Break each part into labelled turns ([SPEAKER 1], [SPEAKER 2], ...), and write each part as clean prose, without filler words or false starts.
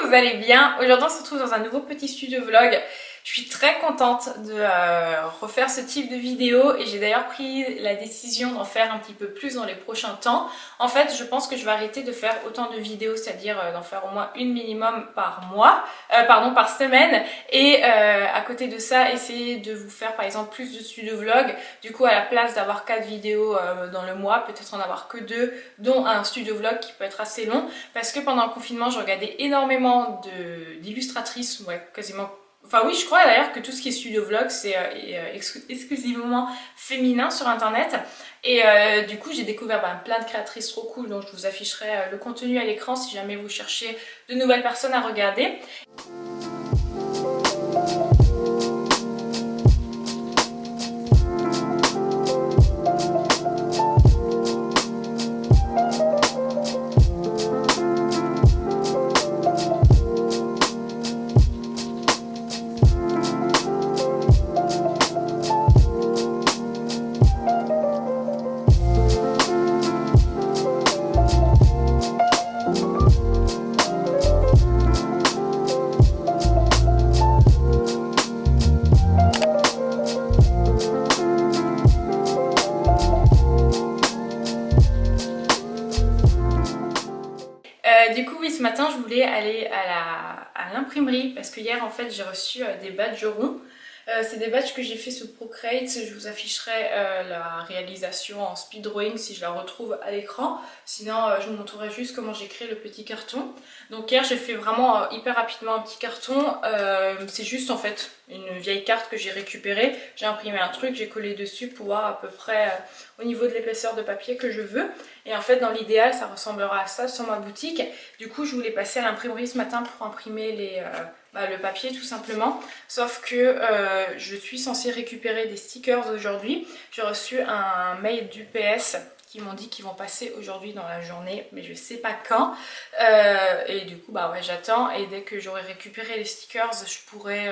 [SPEAKER 1] vous allez bien. Aujourd'hui on se retrouve dans un nouveau petit studio vlog. Je suis très contente de refaire ce type de vidéo et j'ai d'ailleurs pris la décision d'en faire un petit peu plus dans les prochains temps. En fait, je pense que je vais arrêter de faire autant de vidéos, c'est-à-dire d'en faire au moins une minimum par mois, par semaine. Et à côté de ça, essayer de vous faire par exemple plus de studio vlog. Du coup, à la place d'avoir 4 vidéos dans le mois, peut-être en avoir que 2, dont un studio vlog qui peut être assez long. Parce que pendant le confinement, je regardais énormément d'illustratrices, ouais, quasiment. Enfin oui, je crois d'ailleurs que tout ce qui est studio vlog, c'est exclusivement féminin sur internet. Et du coup, j'ai découvert plein de créatrices trop cool, donc je vous afficherai le contenu à l'écran si jamais vous cherchez de nouvelles personnes à regarder. Du coup oui, ce matin je voulais aller à l'imprimerie parce que hier en fait j'ai reçu des badges ronds. C'est des badges que j'ai fait sur Procreate. Je vous afficherai la réalisation en speed drawing si je la retrouve à l'écran. Sinon je vous montrerai juste comment j'ai créé le petit carton. Donc hier j'ai fait vraiment hyper rapidement un petit carton. C'est juste en fait une vieille carte que j'ai récupérée. J'ai imprimé un truc, j'ai collé dessus pour voir à peu près au niveau de l'épaisseur de papier que je veux. Et en fait dans l'idéal ça ressemblera à ça sur ma boutique. Du coup je voulais passer à l'imprimerie ce matin pour imprimer le papier tout simplement. Sauf que je suis censée récupérer des stickers aujourd'hui. J'ai reçu un mail d'UPS qui m'ont dit qu'ils vont passer aujourd'hui dans la journée, mais je sais pas quand. Et du coup ouais, j'attends et dès que j'aurai récupéré les stickers, je pourrai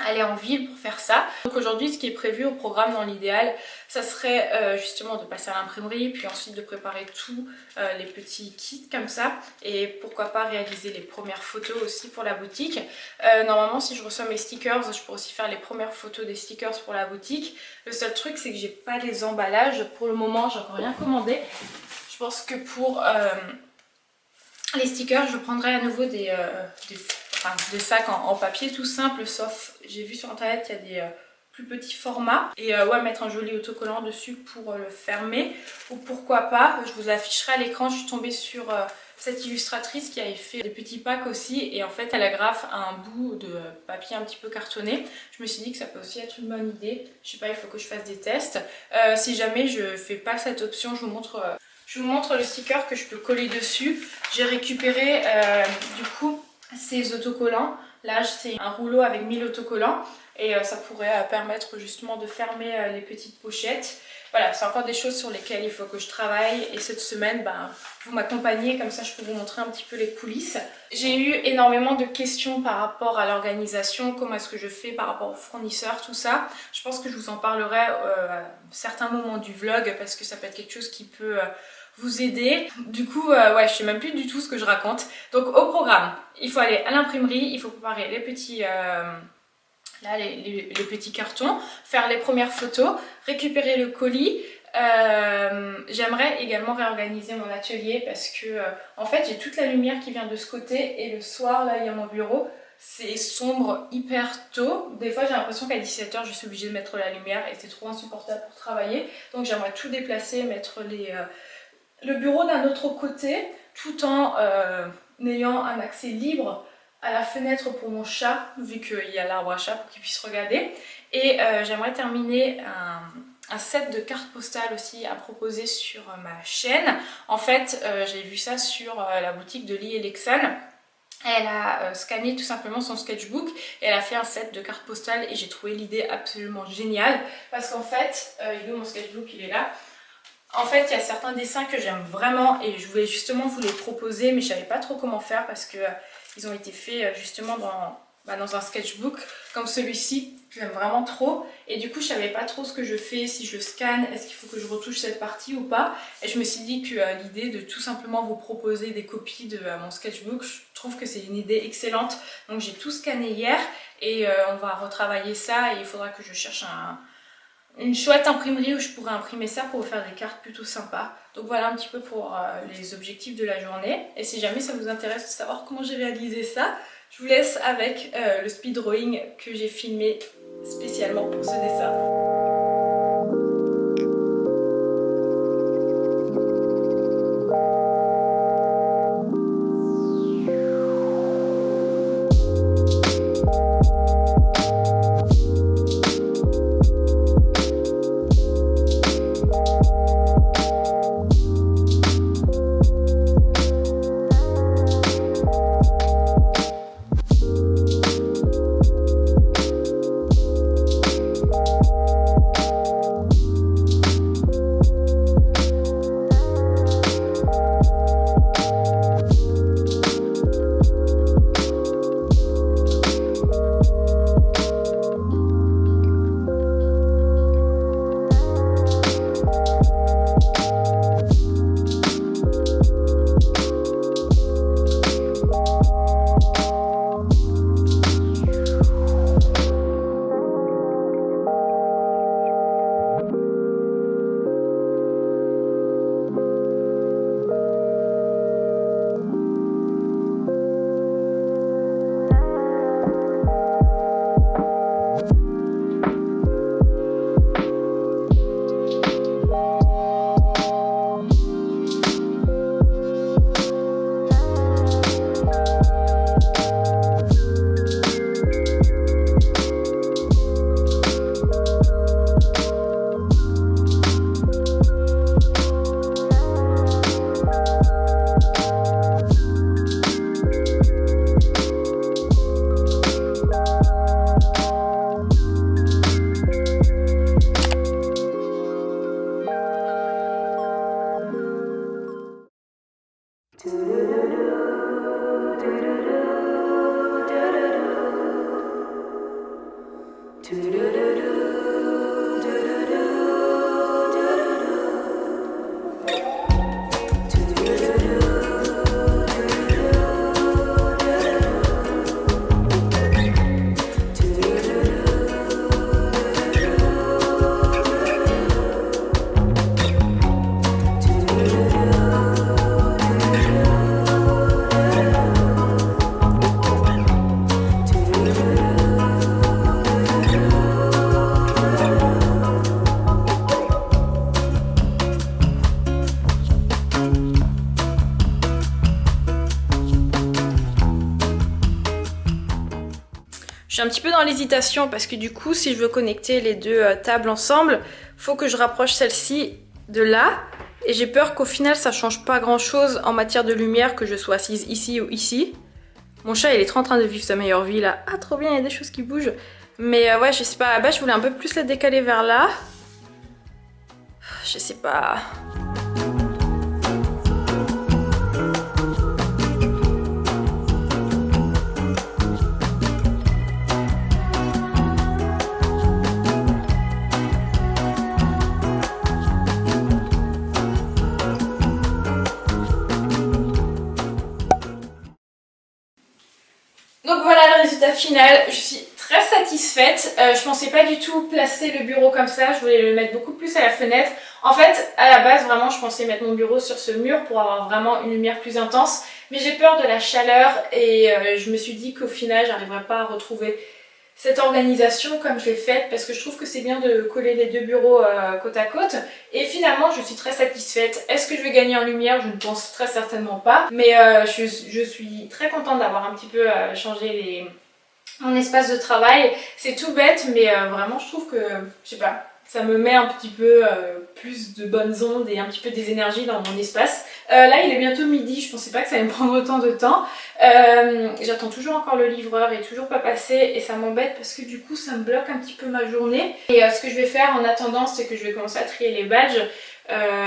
[SPEAKER 1] aller en ville pour faire ça. Donc aujourd'hui ce qui est prévu au programme dans l'idéal, ça serait justement de passer à l'imprimerie, puis ensuite de préparer tous les petits kits comme ça, et pourquoi pas réaliser les premières photos aussi pour la boutique. Normalement si je reçois mes stickers, je pourrais aussi faire les premières photos des stickers pour la boutique. Le seul truc c'est que j'ai pas les emballages pour le moment, j'ai encore rien commandé. Je pense que pour les stickers je prendrai à nouveau des sacs en papier tout simple, sauf j'ai vu sur internet il y a des plus petits formats, et ouais, mettre un joli autocollant dessus pour le fermer, ou pourquoi pas, je vous afficherai à l'écran. Je suis tombée sur cette illustratrice qui avait fait des petits packs aussi, et en fait elle agrafe un bout de papier un petit peu cartonné. Je me suis dit que ça peut aussi être une bonne idée. Je sais pas, il faut que je fasse des tests. Si jamais je fais pas cette option, je vous montre le sticker que je peux coller dessus. J'ai récupéré du coup ces autocollants. Là c'est un rouleau avec 1000 autocollants et ça pourrait permettre justement de fermer les petites pochettes. Voilà, c'est encore des choses sur lesquelles il faut que je travaille, et cette semaine vous m'accompagnez, comme ça je peux vous montrer un petit peu les coulisses. J'ai eu énormément de questions par rapport à l'organisation, comment est-ce que je fais par rapport aux fournisseurs, tout ça. Je pense que je vous en parlerai à certains moments du vlog parce que ça peut être quelque chose qui peut vous aider. Du coup ouais, je sais même plus du tout ce que je raconte. Donc au programme, il faut aller à l'imprimerie, il faut préparer les petits les petits cartons, faire les premières photos, récupérer le colis. J'aimerais également réorganiser mon atelier parce que en fait j'ai toute la lumière qui vient de ce côté, et le soir là il y a mon bureau, c'est sombre hyper tôt. Des fois j'ai l'impression qu'à 17 h je suis obligée de mettre la lumière et c'est trop insupportable pour travailler. Donc j'aimerais tout déplacer, mettre le bureau d'un autre côté, tout en ayant un accès libre à la fenêtre pour mon chat, vu qu'il y a l'arbre à chat pour qu'il puisse regarder. Et j'aimerais terminer un set de cartes postales aussi à proposer sur ma chaîne. En fait, j'ai vu ça sur la boutique de Lee Lexan. Elle a scanné tout simplement son sketchbook et elle a fait un set de cartes postales, et j'ai trouvé l'idée absolument géniale parce qu'en fait, il est où mon sketchbook? Il est là. En fait, il y a certains dessins que j'aime vraiment et je voulais justement vous les proposer, mais je savais pas trop comment faire parce que ils ont été faits justement dans un sketchbook comme celui-ci. J'aime vraiment trop et du coup je savais pas trop ce que je fais, si je le scanne, est-ce qu'il faut que je retouche cette partie ou pas, et je me suis dit que l'idée de tout simplement vous proposer des copies de mon sketchbook, je trouve que c'est une idée excellente. Donc j'ai tout scanné hier et on va retravailler ça, et il faudra que je cherche une chouette imprimerie où je pourrais imprimer ça pour vous faire des cartes plutôt sympas. Donc voilà un petit peu pour les objectifs de la journée, et si jamais ça vous intéresse de savoir comment j'ai réalisé ça, je vous laisse avec le speed drawing que j'ai filmé spécialement pour ce dessin. Je suis un petit peu dans l'hésitation parce que du coup, si je veux connecter les deux tables ensemble, faut que je rapproche celle-ci de là. Et j'ai peur qu'au final, ça change pas grand-chose en matière de lumière, que je sois assise ici ou ici. Mon chat, il est trop en train de vivre sa meilleure vie là. Ah, trop bien, il y a des choses qui bougent. Mais ouais, je sais pas, à la base, je voulais un peu plus la décaler vers là. Je sais pas... Donc voilà le résultat final, je suis très satisfaite. Je pensais pas du tout placer le bureau comme ça, je voulais le mettre beaucoup plus à la fenêtre. En fait, à la base, vraiment, je pensais mettre mon bureau sur ce mur pour avoir vraiment une lumière plus intense. Mais j'ai peur de la chaleur et je me suis dit qu'au final, j'arriverais pas à retrouver cette organisation comme je l'ai faite, parce que je trouve que c'est bien de coller les deux bureaux côte à côte. Et finalement, je suis très satisfaite. Est-ce que je vais gagner en lumière? Je ne pense très certainement pas. Mais je suis très contente d'avoir un petit peu changé mon espace de travail. C'est tout bête, mais vraiment, je trouve que, je sais pas, ça me met un petit peu plus de bonnes ondes et un petit peu des énergies dans mon espace. Là, il est bientôt midi, je pensais pas que ça allait me prendre autant de temps. J'attends toujours encore le livreur, il est toujours pas passé et ça m'embête parce que du coup, ça me bloque un petit peu ma journée. Et ce que je vais faire en attendant, c'est que je vais commencer à trier les badges.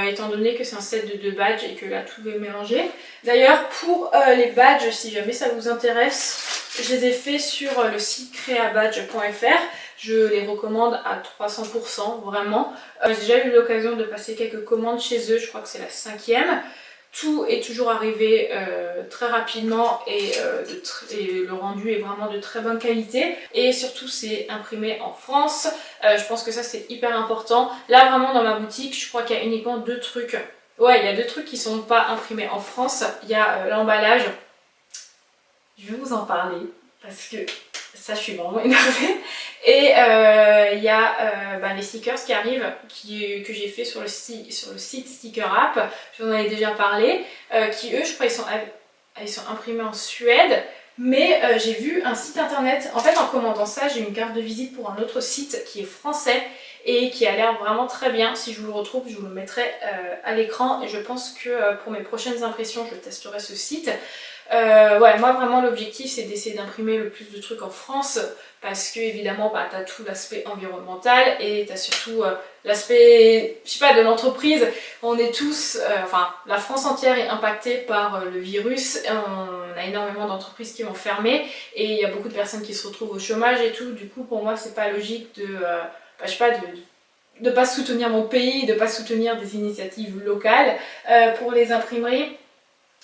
[SPEAKER 1] Étant donné que c'est un set de 2 badges et que là tout est mélangé. D'ailleurs pour les badges, si jamais ça vous intéresse, Je les ai fait sur le site creabadge.fr. Je les recommande à 300%, vraiment. J'ai déjà eu l'occasion de passer quelques commandes chez eux, je crois que c'est la 5e. Tout est toujours arrivé très rapidement et le rendu est vraiment de très bonne qualité. Et surtout, c'est imprimé en France. Je pense que ça, c'est hyper important. Là, vraiment, dans ma boutique, je crois qu'il y a uniquement 2 trucs. Ouais, il y a 2 trucs qui sont pas imprimés en France. Il y a l'emballage. Je vais vous en parler parce que ça, je suis vraiment énervée. Et il y a les stickers qui arrivent, que j'ai fait sur le site Sticker App. Je vous en ai déjà parlé. Qui eux, je crois, ils sont imprimés en Suède. Mais j'ai vu un site internet. En fait, en commandant ça, j'ai une carte de visite pour un autre site qui est français et qui a l'air vraiment très bien. Si je vous le retrouve, je vous le mettrai à l'écran. Et je pense que pour mes prochaines impressions, je testerai ce site. Ouais, moi vraiment l'objectif c'est d'essayer d'imprimer le plus de trucs en France parce que évidemment bah, t'as tout l'aspect environnemental et t'as surtout l'aspect, je sais pas, de l'entreprise. On est tous, enfin la France entière est impactée par le virus, on a énormément d'entreprises qui vont fermer et il y a beaucoup de personnes qui se retrouvent au chômage et tout. Du coup pour moi c'est pas logique de, je sais pas, de pas soutenir mon pays, de pas soutenir des initiatives locales pour les imprimeries.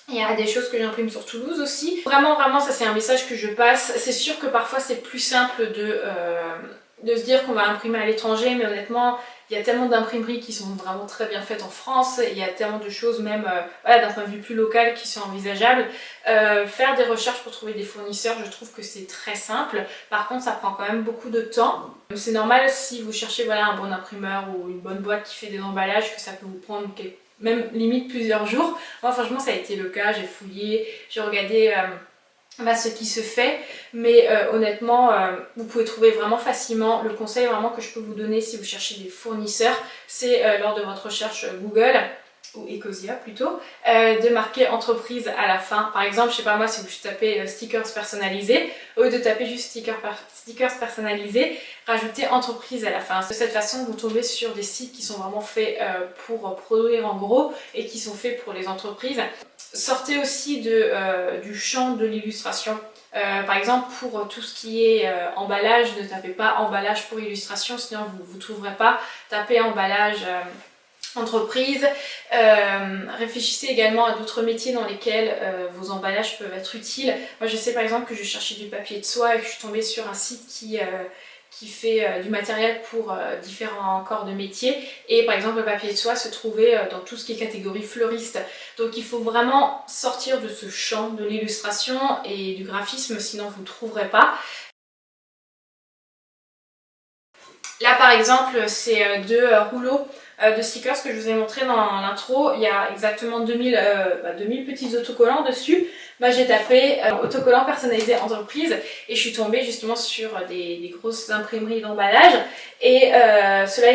[SPEAKER 1] Il y a des choses que j'imprime sur Toulouse aussi. Vraiment, vraiment, ça c'est un message que je passe. C'est sûr que parfois c'est plus simple de se dire qu'on va imprimer à l'étranger, mais honnêtement, il y a tellement d'imprimeries qui sont vraiment très bien faites en France. Il y a tellement de choses, même voilà, d'un point de vue plus local, qui sont envisageables. Faire des recherches pour trouver des fournisseurs, je trouve que c'est très simple. Par contre, ça prend quand même beaucoup de temps. C'est normal si vous cherchez voilà, un bon imprimeur ou une bonne boîte qui fait des emballages, que ça peut vous prendre même limite plusieurs jours. Moi franchement ça a été le cas, j'ai fouillé, j'ai regardé ce qui se fait, mais honnêtement vous pouvez trouver vraiment facilement. Le conseil vraiment que je peux vous donner si vous cherchez des fournisseurs, c'est lors de votre recherche Google ou Ecosia plutôt, de marquer entreprise à la fin. Par exemple, je sais pas moi, si vous tapez stickers personnalisés, au lieu de taper juste stickers personnalisés, rajoutez entreprise à la fin. De cette façon, vous tombez sur des sites qui sont vraiment faits pour produire en gros et qui sont faits pour les entreprises. Sortez aussi du champ de l'illustration. Par exemple, pour tout ce qui est emballage, ne tapez pas emballage pour illustration, sinon vous ne trouverez pas. Tapez emballage entreprise. Réfléchissez également à d'autres métiers dans lesquels vos emballages peuvent être utiles. Moi je sais par exemple que je cherchais du papier de soie et que je suis tombée sur un site qui fait du matériel pour différents corps de métier, et par exemple le papier de soie se trouvait dans tout ce qui est catégorie fleuriste. Donc il faut vraiment sortir de ce champ de l'illustration et du graphisme, sinon vous ne trouverez pas. Là par exemple c'est 2 rouleaux de stickers que je vous ai montré dans l'intro. Il y a exactement 2000 petits autocollants dessus. J'ai tapé autocollants personnalisés entreprise et je suis tombée justement sur des grosses imprimeries d'emballage, et ceux-là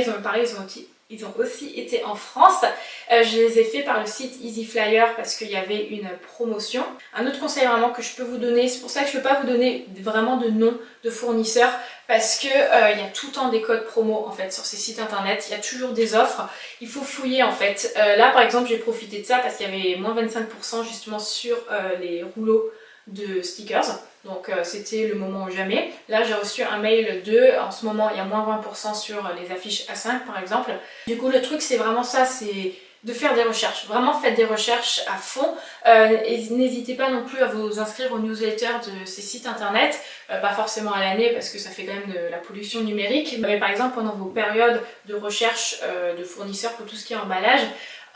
[SPEAKER 1] ils ont aussi été en France. Je les ai fait par le site Easy Flyer parce qu'il y avait une promotion. Un autre conseil vraiment que je peux vous donner, c'est pour ça que je ne peux pas vous donner vraiment de nom de fournisseurs, parce que il y a tout le temps des codes promo en fait sur ces sites internet, il y a toujours des offres, il faut fouiller en fait. Là par exemple j'ai profité de ça parce qu'il y avait moins 25% justement sur les rouleaux de stickers, donc c'était le moment ou jamais. Là j'ai reçu un mail en ce moment il y a moins 20% sur les affiches A5 par exemple. Du coup le truc c'est vraiment ça, c'est de faire des recherches. Vraiment faites des recherches à fond. Et n'hésitez pas non plus à vous inscrire aux newsletters de ces sites internet, pas forcément à l'année parce que ça fait quand même de la pollution numérique, mais par exemple pendant vos périodes de recherche de fournisseurs pour tout ce qui est emballage,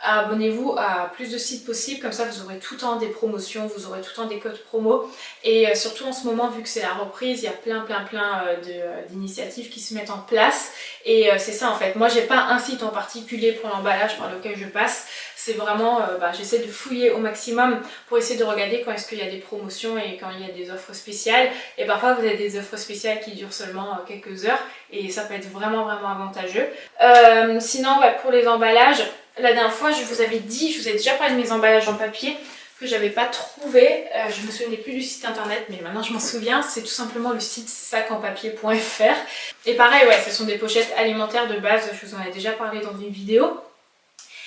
[SPEAKER 1] abonnez-vous à plus de sites possibles, comme ça vous aurez tout le temps des promotions, vous aurez tout le temps des codes promo, et surtout en ce moment vu que c'est la reprise, il y a plein d'initiatives qui se mettent en place, et c'est ça en fait. Moi j'ai pas un site en particulier pour l'emballage par lequel je passe, c'est vraiment, j'essaie de fouiller au maximum pour essayer de regarder quand est-ce qu'il y a des promotions et quand il y a des offres spéciales, et parfois vous avez des offres spéciales qui durent seulement quelques heures et ça peut être vraiment avantageux. Sinon pour les emballages, la dernière fois je vous avais déjà parlé de mes emballages en papier que j'avais pas trouvé, je me souvenais plus du site internet mais maintenant je m'en souviens, c'est tout simplement le site sacenpapier.fr, et pareil ouais, ce sont des pochettes alimentaires de base, je vous en ai déjà parlé dans une vidéo,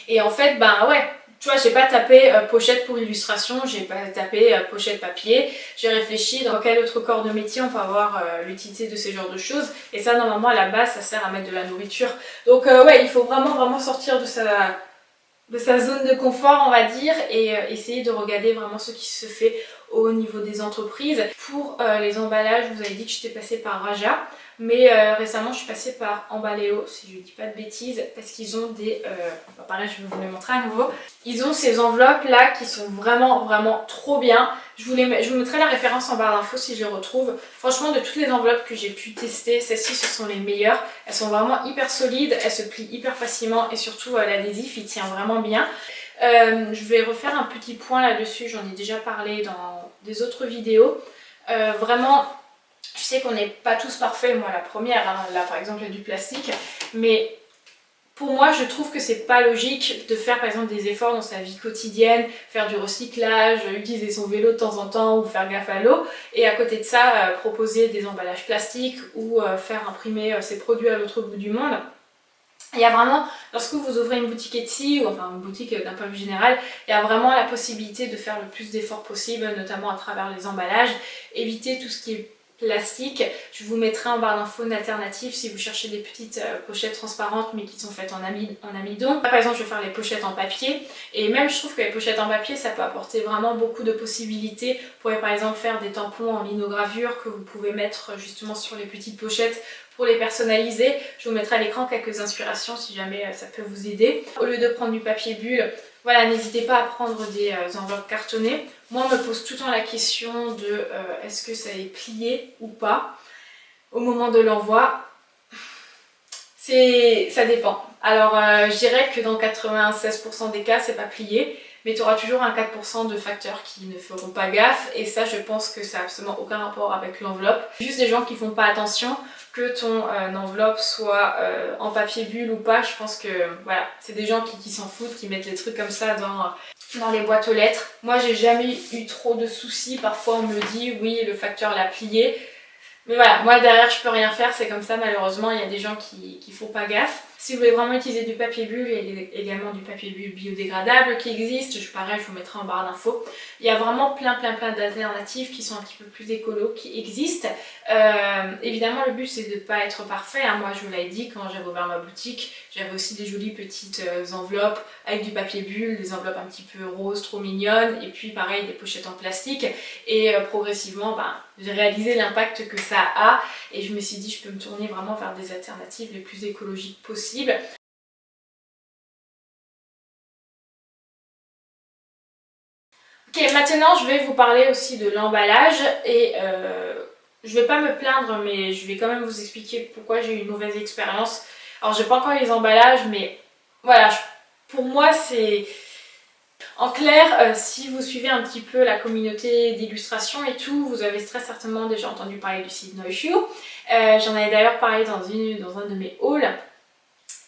[SPEAKER 1] et en fait ouais, Tu vois, j'ai pas tapé pochette pour illustration, j'ai pas tapé pochette papier, j'ai réfléchi dans quel autre corps de métier on peut avoir l'utilité de ces genres de choses. Et ça, normalement, à la base, ça sert à mettre de la nourriture. Donc ouais, il faut vraiment sortir de sa zone de confort, on va dire, et essayer de regarder vraiment ce qui se fait au niveau des entreprises. Pour les emballages, vous avez dit que j'étais passée par Raja, mais récemment je suis passée par Emballéo, si je ne dis pas de bêtises, parce qu'ils ont des... pareil, je vais vous les montrer à nouveau. Ils ont ces enveloppes là qui sont vraiment trop bien. Je vous mettrai la référence en barre d'infos si je les retrouve. Franchement, de toutes les enveloppes que j'ai pu tester, celles-ci ce sont les meilleures. Elles sont vraiment hyper solides, elles se plient hyper facilement et surtout l'adhésif il tient vraiment bien. Je vais refaire un petit point là-dessus, j'en ai déjà parlé dans des autres vidéos. Vraiment, je sais qu'on n'est pas tous parfaits, moi la première, hein, là par exemple il y a du plastique, mais pour moi je trouve que c'est pas logique de faire par exemple des efforts dans sa vie quotidienne, faire du recyclage, utiliser son vélo de temps en temps ou faire gaffe à l'eau, et à côté de ça proposer des emballages plastiques ou faire imprimer ses produits à l'autre bout du monde. Il y a vraiment, lorsque vous ouvrez une boutique Etsy, ou enfin une boutique d'un point de vue général, il y a vraiment la possibilité de faire le plus d'efforts possible, notamment à travers les emballages, éviter tout ce qui est plastique. Je vous mettrai en barre d'infos une alternative si vous cherchez des petites pochettes transparentes mais qui sont faites en amidon. Là, par exemple, je vais faire les pochettes en papier, et même je trouve que les pochettes en papier ça peut apporter vraiment beaucoup de possibilités. Vous pourrez par exemple faire des tampons en linogravure que vous pouvez mettre justement sur les petites pochettes pour les personnaliser. Je vous mettrai à l'écran quelques inspirations si jamais ça peut vous aider. Au lieu de prendre du papier bulle, voilà, n'hésitez pas à prendre des enveloppes cartonnées. Moi, on me pose tout le temps la question de est-ce que ça est plié ou pas au moment de l'envoi. Ça dépend. Alors, je dirais que dans 96% des cas, c'est pas plié, mais tu auras toujours un 4% de facteurs qui ne feront pas gaffe, et ça, je pense que ça n'a absolument aucun rapport avec l'enveloppe. Juste des gens qui font pas attention, que ton enveloppe soit en papier bulle ou pas. Je pense que voilà, c'est des gens qui s'en foutent, qui mettent les trucs comme ça dans les boîtes aux lettres. Moi, j'ai jamais eu trop de soucis. Parfois, on me dit oui, le facteur l'a plié. Mais voilà, moi derrière je peux rien faire, c'est comme ça malheureusement, il y a des gens qui font pas gaffe. Si vous voulez vraiment utiliser du papier bulle, il y a également du papier bulle biodégradable qui existe, pareil je vous mettrai en barre d'infos. Il y a vraiment plein d'alternatives qui sont un petit peu plus écolo, qui existent. Évidemment le but c'est de ne pas être parfait, hein. Moi je vous l'avais dit quand j'avais ouvert ma boutique, j'avais aussi des jolies petites enveloppes avec du papier bulle, des enveloppes un petit peu roses, trop mignonnes, et puis pareil des pochettes en plastique, et progressivement j'ai réalisé l'impact que ça a, et je me suis dit je peux me tourner vraiment vers des alternatives les plus écologiques possibles. Ok, maintenant je vais vous parler aussi de l'emballage, et je vais pas me plaindre mais je vais quand même vous expliquer pourquoi j'ai eu une mauvaise expérience. Alors j'ai pas encore les emballages mais voilà, pour moi c'est... En clair, si vous suivez un petit peu la communauté d'illustration et tout, vous avez très certainement déjà entendu parler du site Noishu. J'en avais d'ailleurs parlé dans un de mes hauls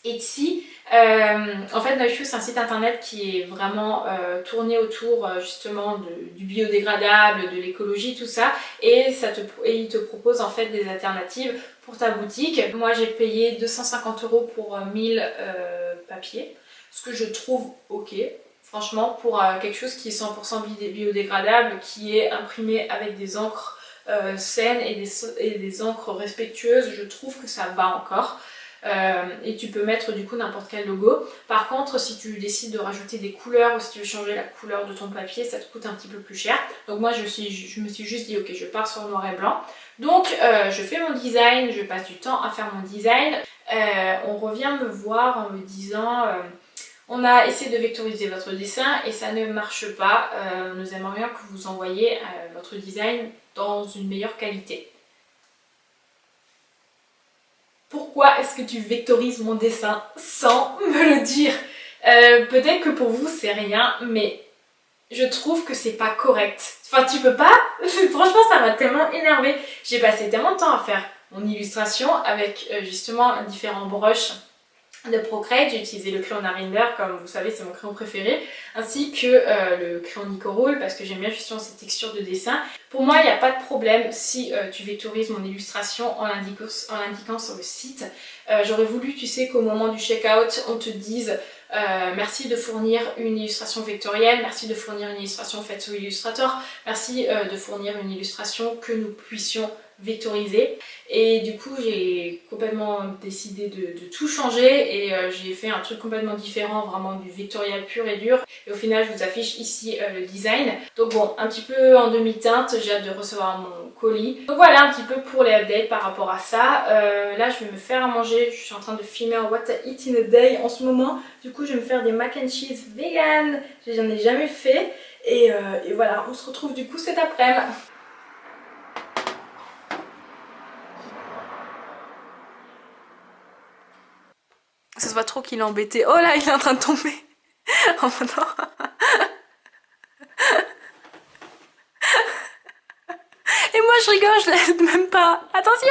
[SPEAKER 1] Etsy. En fait, Noishu c'est un site internet qui est vraiment tourné autour justement du biodégradable, de l'écologie, tout ça, et il te propose en fait des alternatives pour ta boutique. Moi j'ai payé 250 € pour 1000 papiers, ce que je trouve ok. Franchement, pour quelque chose qui est 100% biodégradable, qui est imprimé avec des encres saines et des encres respectueuses, je trouve que ça va encore. Et tu peux mettre du coup n'importe quel logo. Par contre, si tu décides de rajouter des couleurs ou si tu veux changer la couleur de ton papier, ça te coûte un petit peu plus cher. Donc moi je me suis juste dit ok, je pars sur noir et blanc. Donc je fais mon design, je passe du temps à faire mon design. On revient me voir en me disant on a essayé de vectoriser votre dessin et ça ne marche pas. Nous aimerions que vous envoyiez votre design dans une meilleure qualité. Pourquoi est-ce que tu vectorises mon dessin sans me le dire? Peut-être que pour vous c'est rien, mais je trouve que c'est pas correct. Enfin tu peux pas, franchement ça m'a tellement énervée. J'ai passé tellement de temps à faire mon illustration avec justement différents brushes de Procreate. J'ai utilisé le crayon Narinder, comme vous savez c'est mon crayon préféré, ainsi que le crayon Nicorol parce que j'aime bien justement cette texture de dessin. Pour moi il n'y a pas de problème si tu vectorises mon illustration en l'indiquant sur le site. J'aurais voulu, tu sais, qu'au moment du checkout on te dise Merci de fournir une illustration vectorielle, merci de fournir une illustration faite sous Illustrator, merci de fournir une illustration que nous puissions vectoriser. Et du coup j'ai complètement décidé de tout changer et j'ai fait un truc complètement différent, vraiment du vectorial pur et dur. Et au final je vous affiche ici le design. Donc bon, un petit peu en demi-teinte, j'ai hâte de recevoir mon colis. Donc voilà un petit peu pour les updates par rapport à ça. Là je vais me faire à manger, je suis en train de filmer un What I Eat in a Day en ce moment. Du coup je vais me faire des mac and cheese vegan, j'en ai jamais fait. Et voilà, on se retrouve du coup cet après-midi. Ça se voit trop qu'il est embêté. Oh là, il est en train de tomber. Oh non. Et moi je rigole, je l'aide même pas. Attention!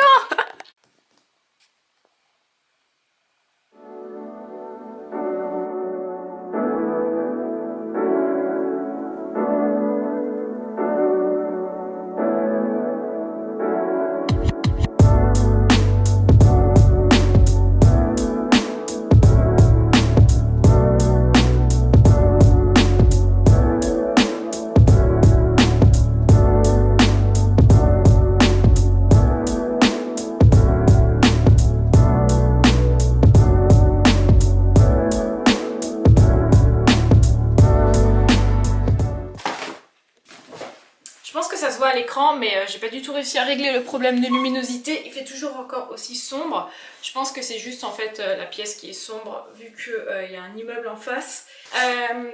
[SPEAKER 1] Je pense que ça se voit à l'écran, mais j'ai pas du tout réussi à régler le problème de luminosité. Il fait toujours encore aussi sombre. Je pense que c'est juste en fait la pièce qui est sombre vu qu'il y a un immeuble en face.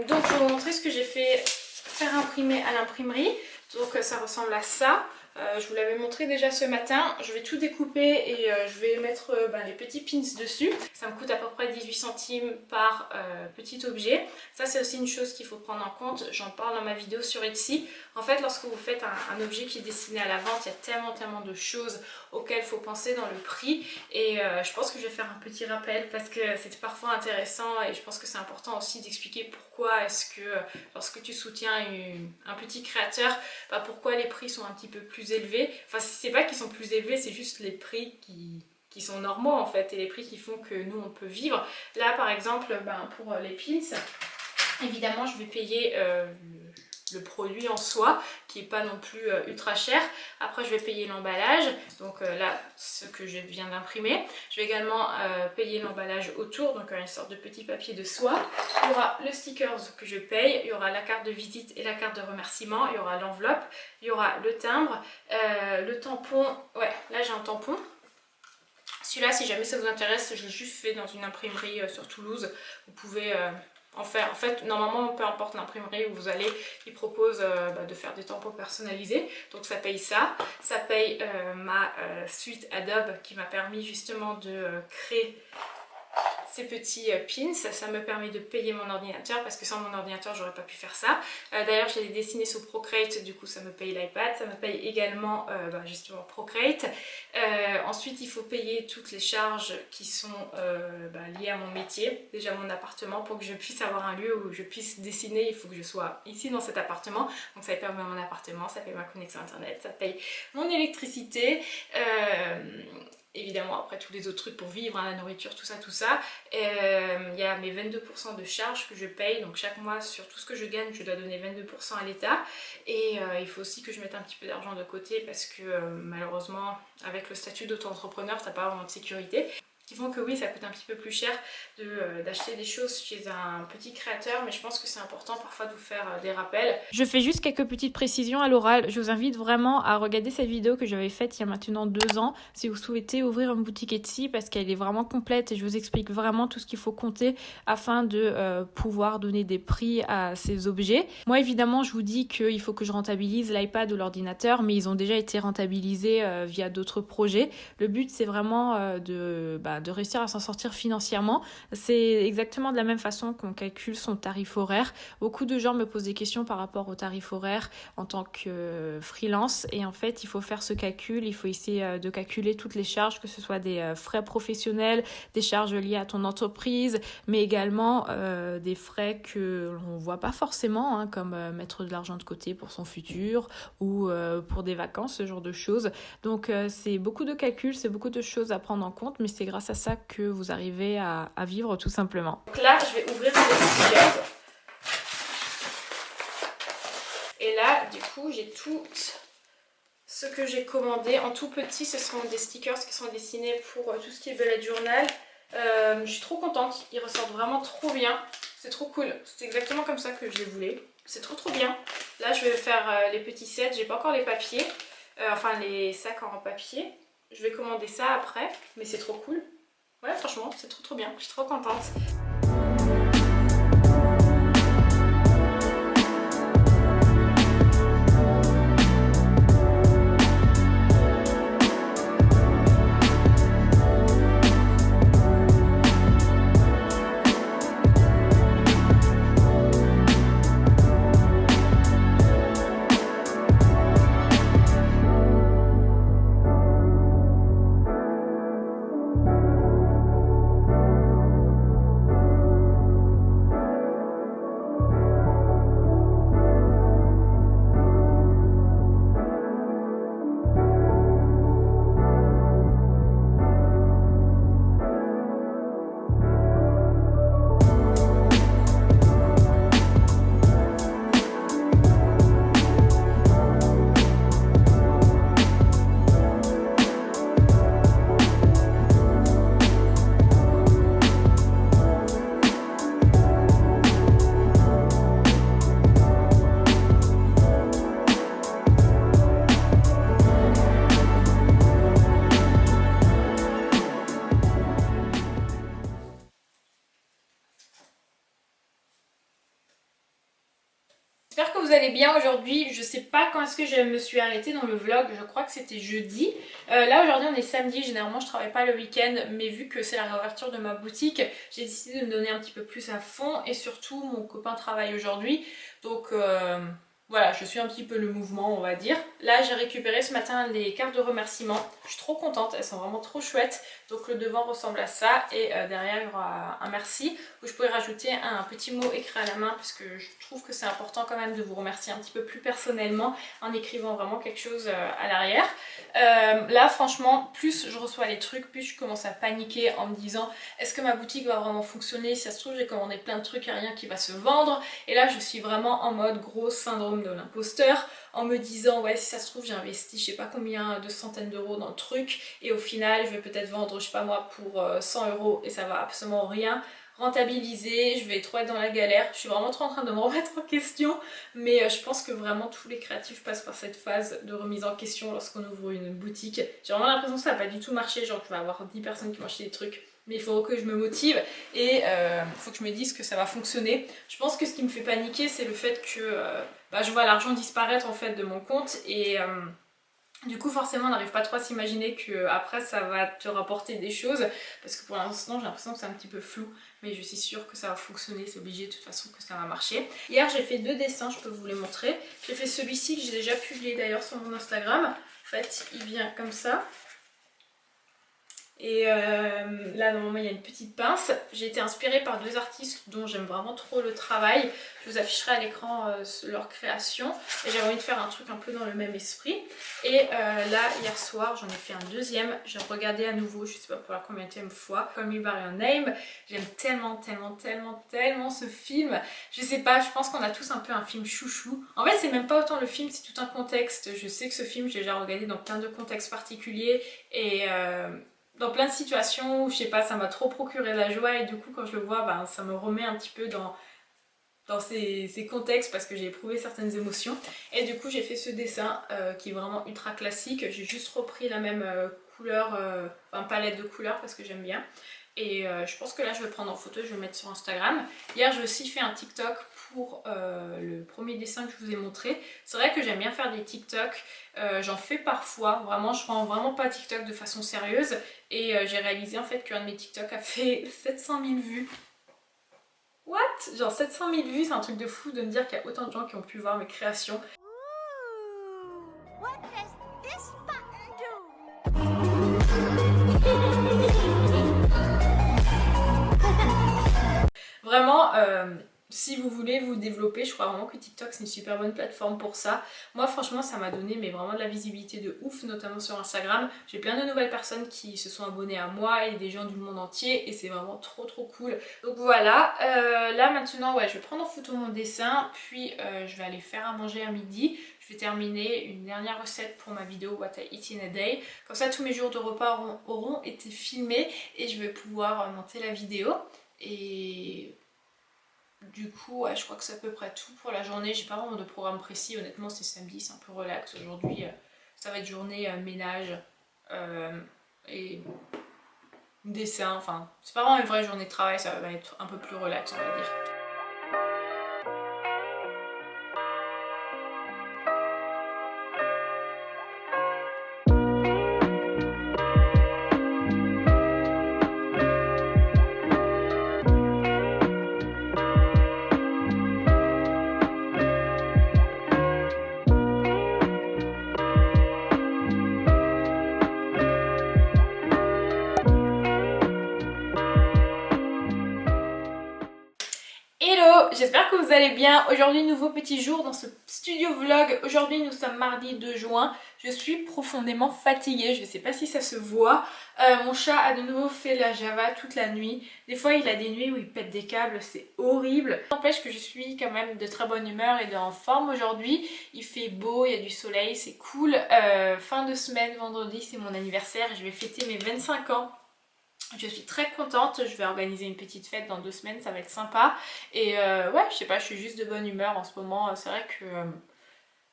[SPEAKER 1] Donc je vais vous montrer ce que j'ai fait faire imprimer à l'imprimerie. Donc ça ressemble à ça. Je vous l'avais montré déjà ce matin. Je vais tout découper et je vais mettre les petits pins dessus. Ça me coûte à peu près 18 centimes par petit objet. Ça c'est aussi une chose qu'il faut prendre en compte. J'en parle dans ma vidéo sur Etsy. En fait, lorsque vous faites un objet qui est destiné à la vente, il y a tellement de choses auxquelles il faut penser dans le prix. Et je pense que je vais faire un petit rappel parce que c'est parfois intéressant et je pense que c'est important aussi d'expliquer pourquoi est-ce que lorsque tu soutiens un petit créateur, pourquoi les prix sont un petit peu plus élevés. Enfin, c'est pas qu'ils sont plus élevés, c'est juste les prix qui sont normaux en fait et les prix qui font que nous on peut vivre. Là par exemple, pour les pins, évidemment je vais payer le produit en soi qui est pas non plus ultra cher. Après je vais payer l'emballage, donc là ce que je viens d'imprimer. Je vais également payer l'emballage autour, donc une sorte de petit papier de soie. Il y aura le stickers que je paye, il y aura la carte de visite et la carte de remerciement, il y aura l'enveloppe, il y aura le timbre, le tampon. Ouais, là j'ai un tampon. Celui-là, si jamais ça vous intéresse, je l'ai juste fait dans une imprimerie sur Toulouse. Vous pouvez en faire. En fait, normalement, peu importe l'imprimerie où vous allez, ils proposent de faire des tampons personnalisés. Donc ça paye ça. Ça paye ma suite Adobe qui m'a permis justement de créer ces petits pins. Ça me permet de payer mon ordinateur parce que sans mon ordinateur j'aurais pas pu faire ça. D'ailleurs je l'ai dessiné sous Procreate, du coup ça me paye l'iPad, ça me paye également justement Procreate. Ensuite il faut payer toutes les charges qui sont liées à mon métier. Déjà mon appartement, pour que je puisse avoir un lieu où je puisse dessiner, il faut que je sois ici dans cet appartement. Donc ça paye mon appartement, ça paye ma connexion internet, ça paye mon électricité. Évidemment après tous les autres trucs pour vivre, la nourriture, tout ça. Il y a mes 22% de charges que je paye, donc chaque mois sur tout ce que je gagne je dois donner 22% à l'État. Et il faut aussi que je mette un petit peu d'argent de côté parce que malheureusement avec le statut d'auto-entrepreneur t'as pas vraiment de sécurité. Qui font que oui, ça coûte un petit peu plus cher d'acheter des choses chez un petit créateur, mais je pense que c'est important parfois de vous faire des rappels. Je fais juste quelques petites précisions à l'oral. Je vous invite vraiment à regarder cette vidéo que j'avais faite il y a maintenant 2 ans si vous souhaitez ouvrir une boutique Etsy parce qu'elle est vraiment complète et je vous explique vraiment tout ce qu'il faut compter afin de pouvoir donner des prix à ces objets. Moi évidemment je vous dis qu'il faut que je rentabilise l'iPad ou l'ordinateur, mais ils ont déjà été rentabilisés via d'autres projets. Le but c'est vraiment de réussir à s'en sortir financièrement. C'est exactement de la même façon qu'on calcule son tarif horaire. Beaucoup de gens me posent des questions par rapport au tarif horaire en tant que freelance et en fait il faut faire ce calcul, il faut essayer de calculer toutes les charges, que ce soit des frais professionnels, des charges liées à ton entreprise, mais également des frais que l'on voit pas forcément, comme mettre de l'argent de côté pour son futur ou pour des vacances, ce genre de choses. Donc c'est beaucoup de calculs, c'est beaucoup de choses à prendre en compte, mais c'est grâce à à ça que vous arrivez à vivre tout simplement. Donc là, je vais ouvrir les stickers. Et là, du coup, j'ai tout ce que j'ai commandé en tout petit. Ce seront des stickers qui sont dessinés pour tout ce qui est bullet journal. Je suis trop contente, ils ressortent vraiment trop bien. C'est trop cool, c'est exactement comme ça que je les voulais. C'est trop bien. Là, je vais faire les petits sets. J'ai pas encore les papiers, enfin les sacs en papier. Je vais commander ça après, mais c'est trop cool. Ouais, franchement, c'est trop bien. Je suis trop contente. J'espère que vous allez bien aujourd'hui. Je sais pas quand est-ce que je me suis arrêtée dans le vlog, je crois que c'était jeudi. Là aujourd'hui on est samedi, généralement je travaille pas le week-end, mais vu que c'est la réouverture de ma boutique, j'ai décidé de me donner un petit peu plus à fond et surtout mon copain travaille aujourd'hui. Donc voilà, je suis un petit peu le mouvement, on va dire. Là j'ai récupéré ce matin les cartes de remerciement, je suis trop contente, elles sont vraiment trop chouettes. Donc le devant ressemble à ça et derrière il y aura un merci où je pourrais rajouter un petit mot écrit à la main parce que je trouve que c'est important quand même de vous remercier un petit peu plus personnellement en écrivant vraiment quelque chose à l'arrière. Là franchement, plus je reçois les trucs, plus je commence à paniquer en me disant est-ce que ma boutique va vraiment fonctionner? Si ça se trouve j'ai commandé plein de trucs, il n'y a rien qui va se vendre. Et là je suis vraiment en mode gros syndrome de l'imposteur, en me disant ouais si ça se trouve j'ai investi je sais pas combien de centaines d'euros dans le truc et au final je vais peut-être vendre je sais pas moi pour 100 € et ça va absolument rien rentabiliser, je vais trop être dans la galère. Je suis vraiment trop en train de me remettre en question, mais je pense que vraiment tous les créatifs passent par cette phase de remise en question lorsqu'on ouvre une boutique. J'ai vraiment l'impression que ça va pas du tout marcher, genre que je vais avoir 10 personnes qui vont acheter des trucs, mais il faut que je me motive et il faut que je me dise que ça va fonctionner. Je pense que ce qui me fait paniquer c'est le fait que je vois l'argent disparaître en fait de mon compte et du coup forcément on n'arrive pas trop à s'imaginer que après ça va te rapporter des choses parce que pour l'instant j'ai l'impression que c'est un petit peu flou, mais je suis sûre que ça va fonctionner, c'est obligé de toute façon que ça va marcher. Hier j'ai fait 2 dessins, je peux vous les montrer. J'ai fait celui-ci que j'ai déjà publié d'ailleurs sur mon Instagram. En fait il vient comme ça. Et là normalement il y a une petite pince. J'ai été inspirée par 2 artistes dont j'aime vraiment trop le travail. Je vous afficherai à l'écran leur création. Et j'avais envie de faire un truc un peu dans le même esprit. Et là hier soir j'en ai fait un deuxième. J'ai regardé à nouveau, je sais pas pour la combienième fois, Call Me By Your Name. J'aime tellement ce film. Je sais pas, je pense qu'on a tous un peu un film chouchou. En fait c'est même pas autant le film, c'est tout un contexte. Je sais que ce film j'ai déjà regardé dans plein de contextes particuliers. Et dans plein de situations où je sais pas, ça m'a trop procuré la joie et du coup quand je le vois ça me remet un petit peu dans ces contextes parce que j'ai éprouvé certaines émotions. Et du coup j'ai fait ce dessin qui est vraiment ultra classique. J'ai juste repris la même couleur, palette de couleurs parce que j'aime bien. Et je pense que là je vais prendre en photo, je vais le mettre sur Instagram. Hier j'ai aussi fait un TikTok pour le premier dessin que je vous ai montré. C'est vrai que j'aime bien faire des TikTok, j'en fais parfois, vraiment je prends vraiment pas TikTok de façon sérieuse. Et j'ai réalisé en fait qu'un de mes TikTok a fait 700 000 vues. What? Genre 700 000 vues, c'est un truc de fou de me dire qu'il y a autant de gens qui ont pu voir mes créations. What does this button do? Vraiment, si vous voulez vous développer, je crois vraiment que TikTok c'est une super bonne plateforme pour ça. Moi franchement ça m'a donné mais vraiment de la visibilité de ouf, notamment sur Instagram. J'ai plein de nouvelles personnes qui se sont abonnées à moi et des gens du monde entier et c'est vraiment trop cool. Donc voilà, là maintenant ouais, je vais prendre en photo mon dessin, puis je vais aller faire à manger à midi. Je vais terminer une dernière recette pour ma vidéo What I Eat in a Day. Comme ça tous mes jours de repas auront été filmés et je vais pouvoir monter la vidéo. Et du coup, ouais, je crois que c'est à peu près tout pour la journée. J'ai pas vraiment de programme précis. Honnêtement, c'est samedi, c'est un peu relax. Aujourd'hui, ça va être journée ménage et dessin. Enfin, c'est pas vraiment une vraie journée de travail. Ça va être un peu plus relax, on va dire. Hello, j'espère que vous allez bien. Aujourd'hui, nouveau petit jour dans ce studio vlog. Aujourd'hui, nous sommes mardi 2 juin. Je suis profondément fatiguée, je ne sais pas si ça se voit. Mon chat a de nouveau fait la Java toute la nuit. Des fois, il a des nuits où il pète des câbles, c'est horrible. Ça n'empêche que je suis quand même de très bonne humeur et en forme aujourd'hui. Il fait beau, il y a du soleil, c'est cool. Fin de semaine, vendredi, c'est mon anniversaire et je vais fêter mes 25 ans. Je suis très contente, je vais organiser une petite fête dans 2 semaines, ça va être sympa. Et ouais, je sais pas, je suis juste de bonne humeur en ce moment. C'est vrai que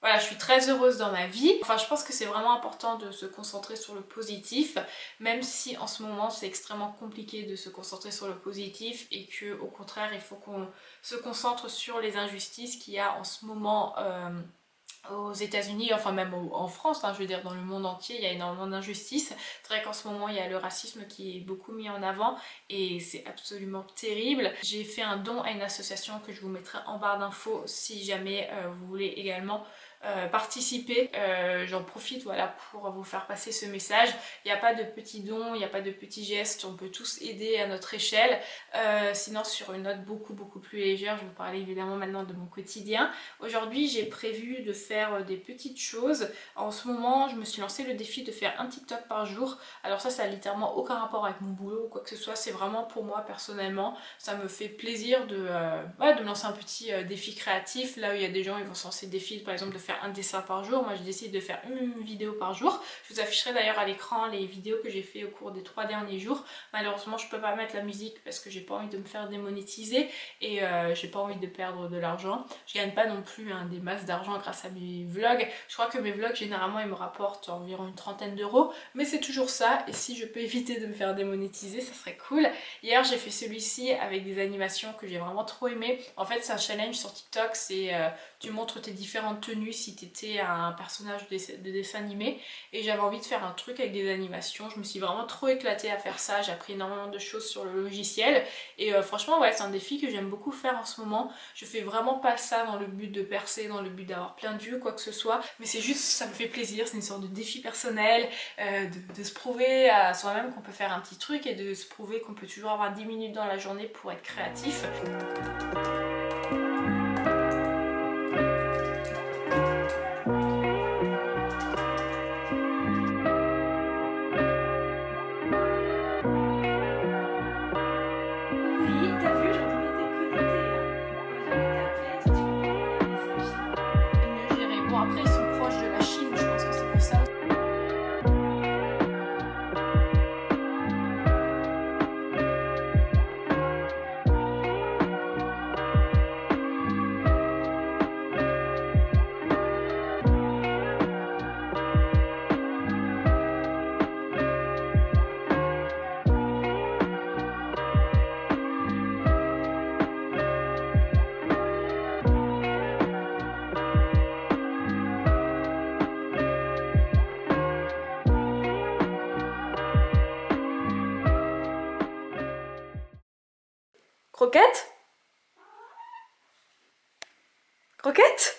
[SPEAKER 1] voilà, je suis très heureuse dans ma vie. Enfin, je pense que c'est vraiment important de se concentrer sur le positif, même si en ce moment c'est extrêmement compliqué de se concentrer sur le positif et que au contraire, il faut qu'on se concentre sur les injustices qu'il y a en ce moment. Aux États-Unis, enfin même en France, hein, je veux dire dans le monde entier, il y a énormément d'injustices. C'est vrai qu'en ce moment il y a le racisme qui est beaucoup mis en avant et c'est absolument terrible. J'ai fait un don à une association que je vous mettrai en barre d'infos si jamais vous voulez également participer. J'en profite voilà pour vous faire passer ce message. Il n'y a pas de petits dons, il n'y a pas de petits gestes, on peut tous aider à notre échelle. Sinon sur une note beaucoup plus légère, je vais vous parler évidemment maintenant de mon quotidien. Aujourd'hui j'ai prévu de faire des petites choses. En ce moment je me suis lancé le défi de faire un TikTok par jour. Alors ça a littéralement aucun rapport avec mon boulot ou quoi que ce soit, c'est vraiment pour moi personnellement. Ça me fait plaisir de me lancer un petit défi créatif. Là où il y a des gens ils vont se lancer des défis par exemple de faire un dessin par jour, moi je décide de faire une vidéo par jour. Je vous afficherai d'ailleurs à l'écran les vidéos que j'ai fait au cours des 3 derniers jours. Malheureusement je peux pas mettre la musique parce que j'ai pas envie de me faire démonétiser et j'ai pas envie de perdre de l'argent. Je gagne pas non plus des masses d'argent grâce à mes vlogs. Je crois que mes vlogs généralement ils me rapportent environ une trentaine d'euros, mais c'est toujours ça et si je peux éviter de me faire démonétiser ça serait cool. Hier j'ai fait celui-ci avec des animations que j'ai vraiment trop aimé. En fait c'est un challenge sur TikTok, c'est tu montres tes différentes tenues si tu étais un personnage de dessin animé et j'avais envie de faire un truc avec des animations. Je me suis vraiment trop éclatée à faire ça, j'ai appris énormément de choses sur le logiciel et franchement ouais c'est un défi que j'aime beaucoup faire en ce moment. Je fais vraiment pas ça dans le but de percer, dans le but d'avoir plein de vues, quoi que ce soit, mais c'est juste ça me fait plaisir, c'est une sorte de défi personnel, de se prouver à soi-même qu'on peut faire un petit truc et de se prouver qu'on peut toujours avoir 10 minutes dans la journée pour être créatif. Bon après ils sont proches de la Chine, je pense que c'est pour ça. Croquette? Croquette?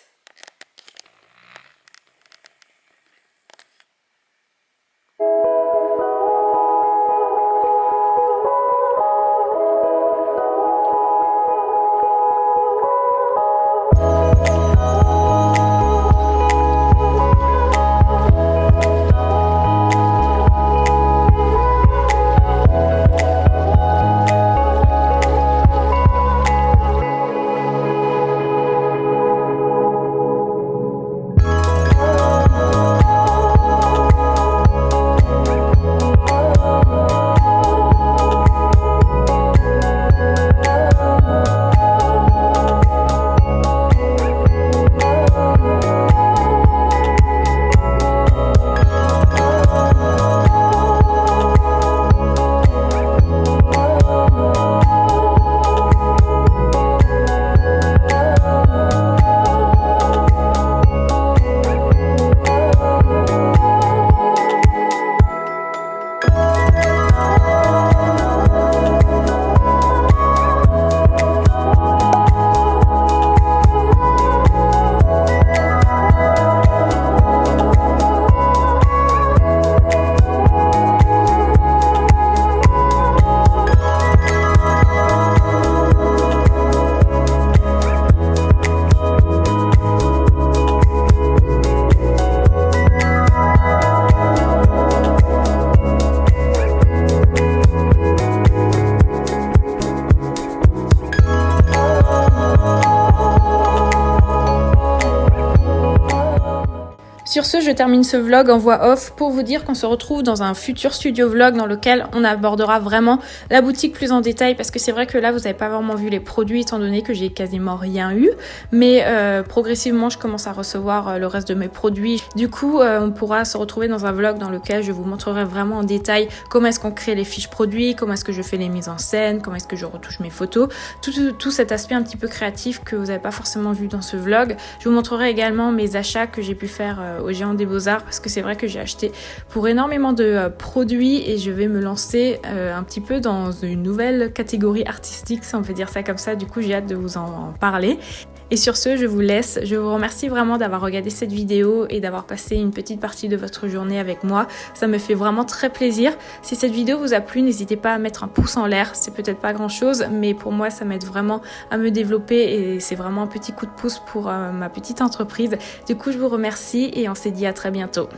[SPEAKER 1] Sur ce, je termine ce vlog en voix off pour vous dire qu'on se retrouve dans un futur studio vlog dans lequel on abordera vraiment la boutique plus en détail, parce que c'est vrai que là vous n'avez pas vraiment vu les produits étant donné que j'ai quasiment rien eu, mais progressivement je commence à recevoir le reste de mes produits. Du coup on pourra se retrouver dans un vlog dans lequel je vous montrerai vraiment en détail comment est-ce qu'on crée les fiches produits, comment est-ce que je fais les mises en scène, comment est-ce que je retouche mes photos, tout cet aspect un petit peu créatif que vous n'avez pas forcément vu dans ce vlog. Je vous montrerai également mes achats que j'ai pu faire au Géant des Beaux-Arts, parce que c'est vrai que j'ai acheté pour énormément de produits et je vais me lancer un petit peu dans une nouvelle catégorie artistique, si on peut dire ça comme ça. Du coup j'ai hâte de vous en parler. Et sur ce, je vous laisse. Je vous remercie vraiment d'avoir regardé cette vidéo et d'avoir passé une petite partie de votre journée avec moi. Ça me fait vraiment très plaisir. Si cette vidéo vous a plu, n'hésitez pas à mettre un pouce en l'air. C'est peut-être pas grand chose, mais pour moi, ça m'aide vraiment à me développer et c'est vraiment un petit coup de pouce pour ma petite entreprise. Du coup, je vous remercie et on se dit à très bientôt.